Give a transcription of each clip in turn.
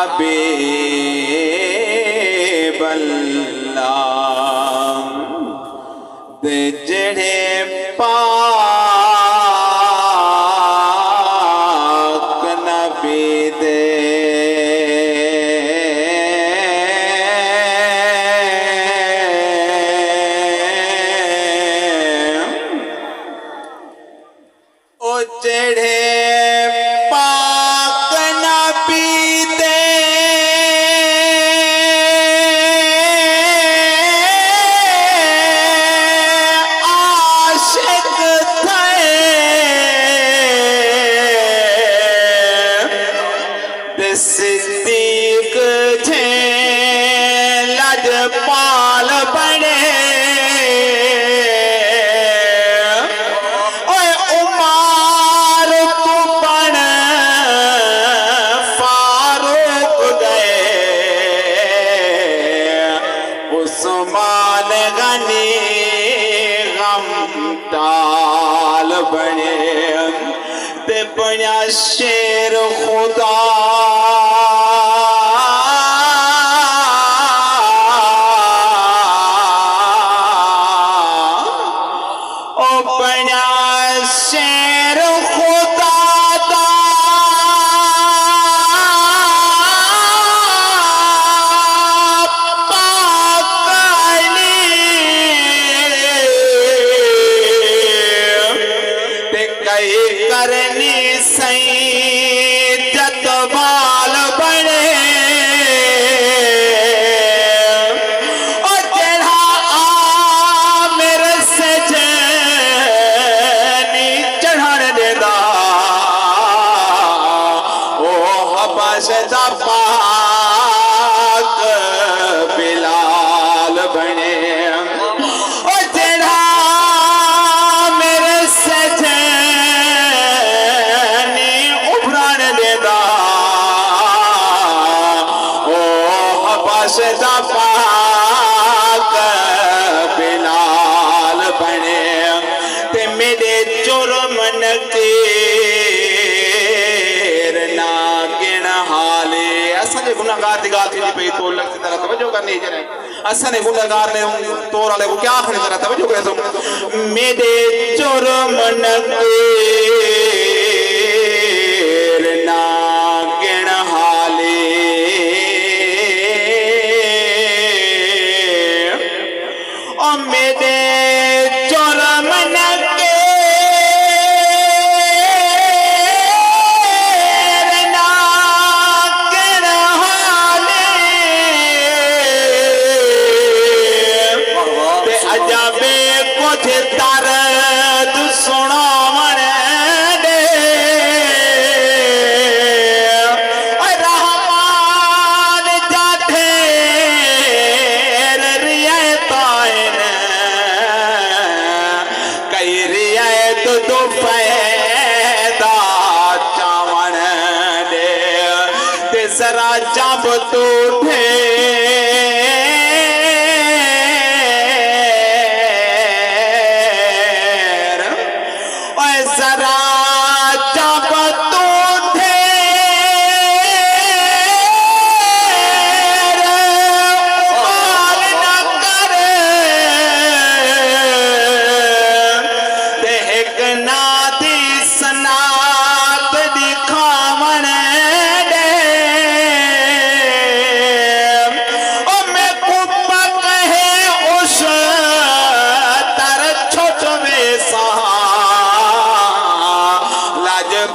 हबीब अल्लाह दे जड़े पाक नबी दे ओ जड़े पाक नबी दे आशिक थे दे सिद्दीक थे लजपाल बने उस्मान गनी गमटाल बने ते बना शेर खुदा ओ बना शेर खुदा करनी सही जतबाल बने और जड़ा मेरे से जनी चढ़न देदा ओ हबश दा पाक बिलाल बने और जड़ा मेरे से दा पाक बिलाल बने ते मेरे जुर्म नकीर ना गिन हाले असांजे गुनाहगार दी गाल थी पई तो लग तरह तवज्जो करनी जरे असांजे गुनाहगार ने तोर वाले को क्या खणी तरह तवज्जो करे तो मेरे जुर्म नकीर ना गिन हाले मेरे जुर्म नकीर ना गिन हाले ते अजाबे कुछ दर्द सुनावन दे रहमान जाते रियायत तो पैदा चावन दे ते जरा जब तू थे जरा जब तू थे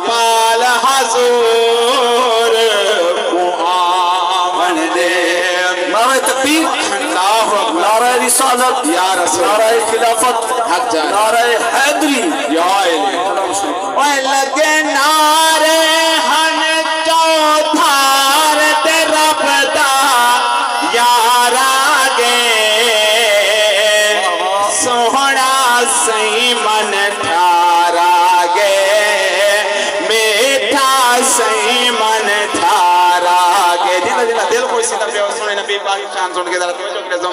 पाल हजूर कुआवन दे नारे तकबीर अल्लाह नारे रिसालत या रसूल नारे खिलाफत हक जा नारे हैदरी या ओए लगे नारे हन चौथार ते रब दा यार आगे सोहना सही मन ठारा गे सही मन थारा के दिल कोई सीधा पे सुने नबी पाक शान सुन के जरा तवज्जो करे तो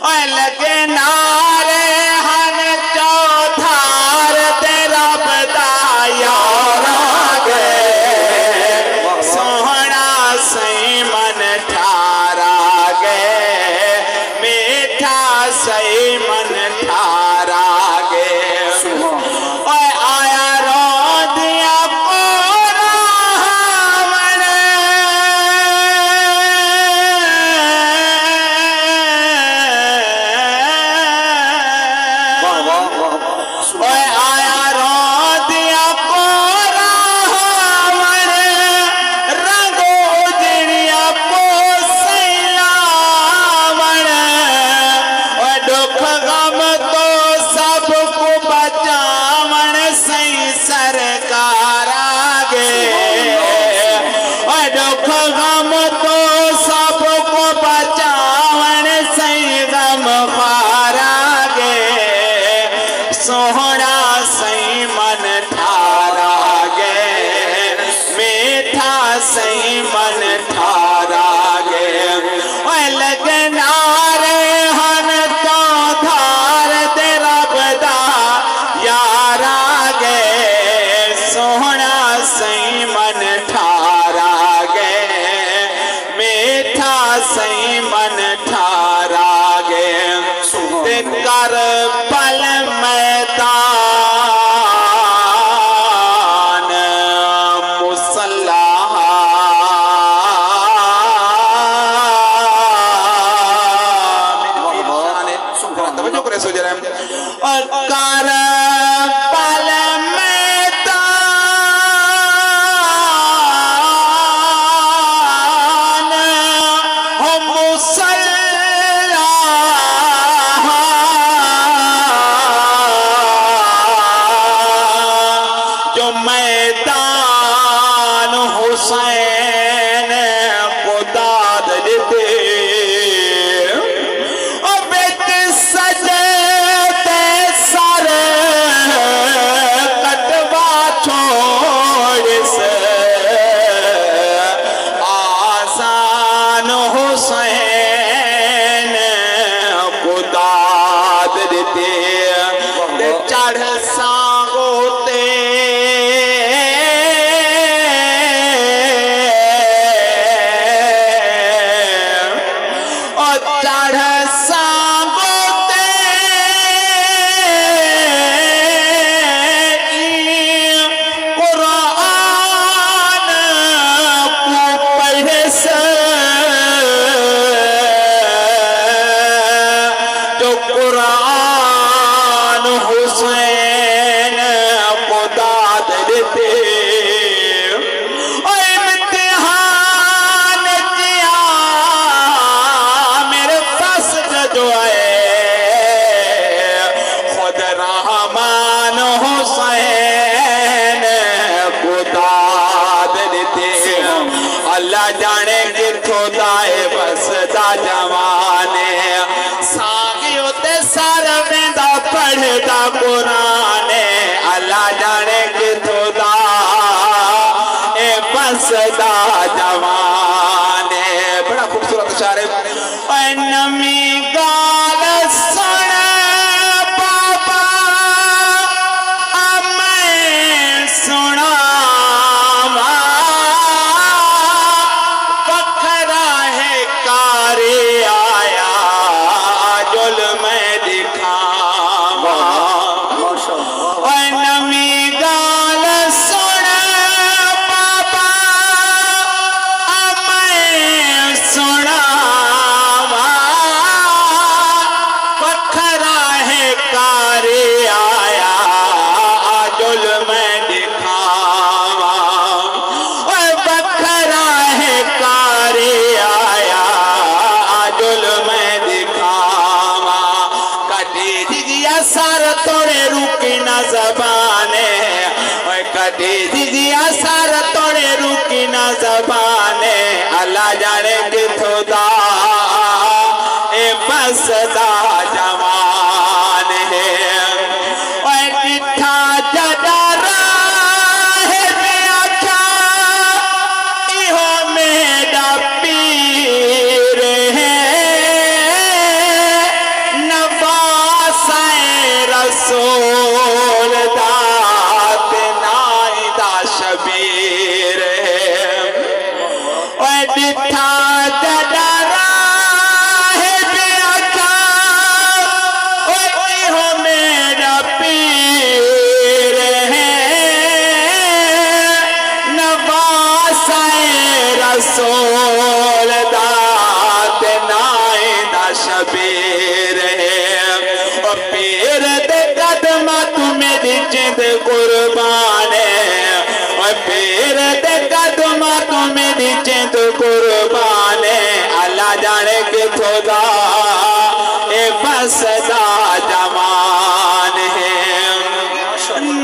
ओए लगे नारे हन चौथार तेरा बता यार आगे सोहना सही गे दुख गम तो सबको बचावन सही गम पारा गे सोहरा सही मन ठारा गे मीठा सही मन ठारा गे लगना रे हन तो धार तेरा बदा यारा गे सोहना सही मन ठारा गे मीठा सही मन ठारा गे ते कर पल मैदान मुसल्ला और कर पल मैदान हो मुसल्ला जो मैदान हुसैन को दाद देते चढ़ सांगोते और चढ़ सांगोते कुरान को पढ़े से जो कुरान हुसैन को दाद देते और इम्तिहान किया मेरे पास जो है खुद रहमान हुसैन को दाद देते अल्लाह जाने कि खुदाए बसदा जमाने सागियों ते सार में दा पढ़दा कुरान अल्लाह जाने कि खुदा ए बसदा जमाने बड़ा खूबसूरत शायर नमी गाल सुन बाबा मैं सुना पखरा है कारी आया जुल में दिखावा नमी गाल सुन बाबा मैं सुना पखरा है कारी आया जुल में दिखावा पखरा है कारी आया जुल में दिखावा कटी दिया सर तोड़े रुकी न जबाने कटी दिया सर तोड़े रुकी न जबाने अल्लाह जाने कि खुदा ए बसदा जवान है किठा जडरा है बेअखा इहो मेरा पीर है नवासाए रसूल दात नाइदा शबीर है किठा जडरा है बेअखा इहो मेरा पीर है नवासाए रसूल दात नाइदा शबीर है पीर दे कदम तू मेरी जिंद कुर्बान है पीर दे कदम तू मेरी जिंद कुर्बान है अल्लाह जाने कि खुदा ए बसदा जवान है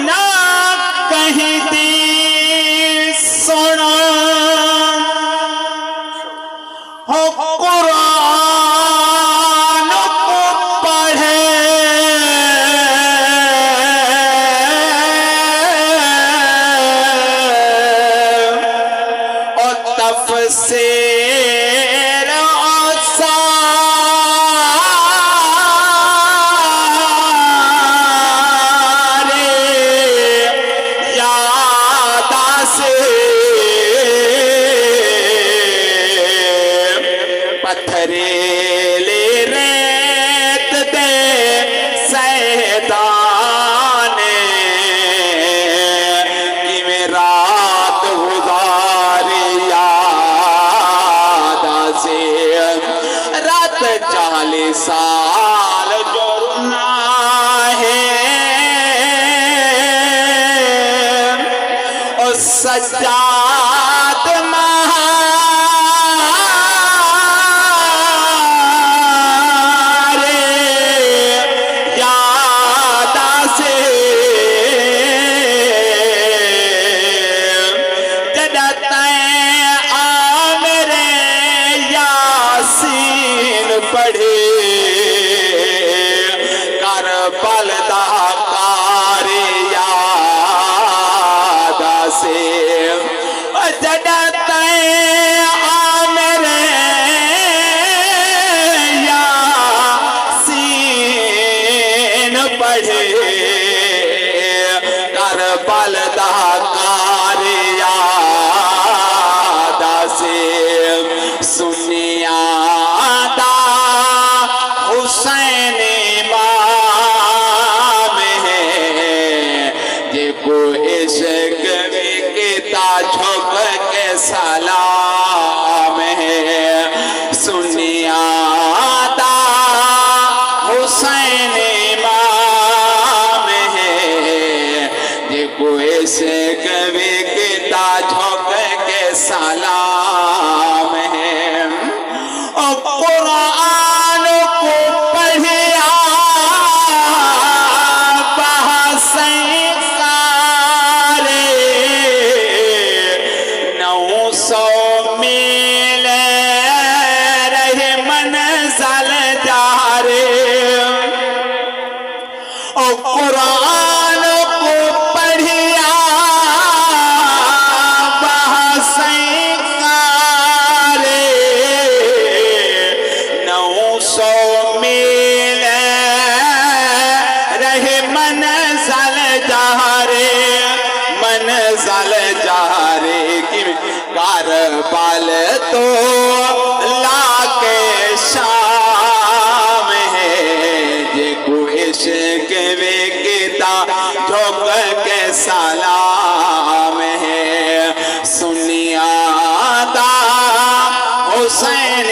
ना कहीं दी से पत्थरेले रेत दे सैताने कि मैं रात गुजारी याद से रात 40 साल जो रुना है और सज्जाद पढ़े करबल दा कारी याद से जड़ते आमरे यासीन पढ़े करबल दा कारी याद से सुनिया हुसैन इमाम है देखो इश्क विकता झुक के सलाम है सुनिया दा हुसैन इमाम है देखो इश्क विकता झुक के सलाम है और कुरान को पढ़िया बहसंकारे 900 मील रहे मंज़िल जा रे और कुरान को पढ़िया बहसंकारे 900 मील रहे मंज़िल जा रे कि करबल तो लाके शाम है देखो इश्क विकता झुक के सलाम है सुनिया दा हुसैन